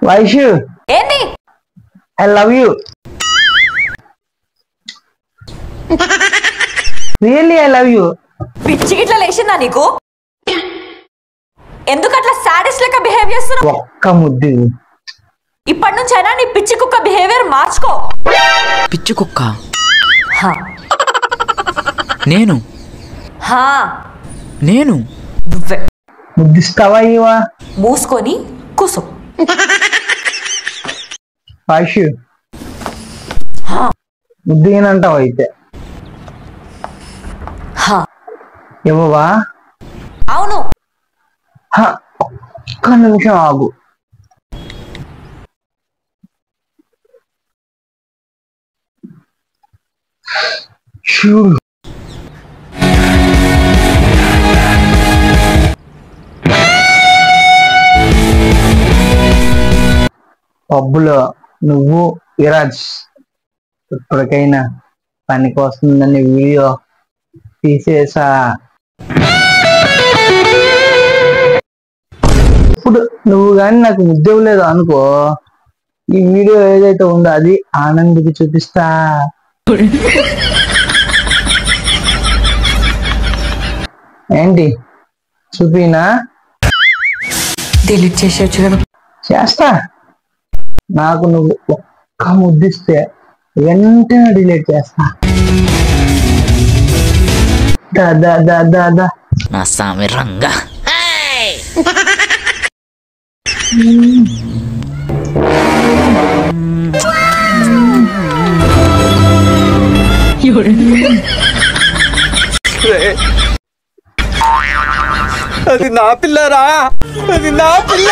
వైషు ఏంది? I love you. Really I love you. పిచ్చి గిట్లా లేచిందా నీకు? ఎందుకు అట్లా సాడిస్ట్ లెక్క బిహేవ్ చేస్తున్నావు? ఒక్క ముద్దు. ఇప్పటి నుంచైనా నీ పిచ్చి కుక్క బిహేవియర్ మార్చుకో. పిచ్చి కుక్క హా నేను హా నేను నువ్వే. ముద్దిస్తావా ఇవా? మూసుకొని కూసో. వైషు ముద్దినంటావు అయితే ఇవ్వవా? అవును. ఒక్క నిమిషం ఆగు. చూడు పబ్బులో నువ్వు విరాజ్ ఇప్పటికైనా పనికి వస్తుందని వీడియో తీసేసా. ఇప్పుడు నువ్వు కానీ నాకు ముద్దు ఇవ్వలేదు అనుకో, ఈ వీడియో ఏదైతే ఉందో అది ఆనంద్కి చూపిస్తా. ఏంటి చూపినా? డిలీట్ చేసేయచ్చు కదా. చేస్తా. నాకు నువ్వు ఒక్క ముద్దిస్తే వెంటనే డిలీట్ చేస్తా. దా దా దా దా దా. నా సామి రంగా. అది నా పిల్లరా, అది నా పిల్ల.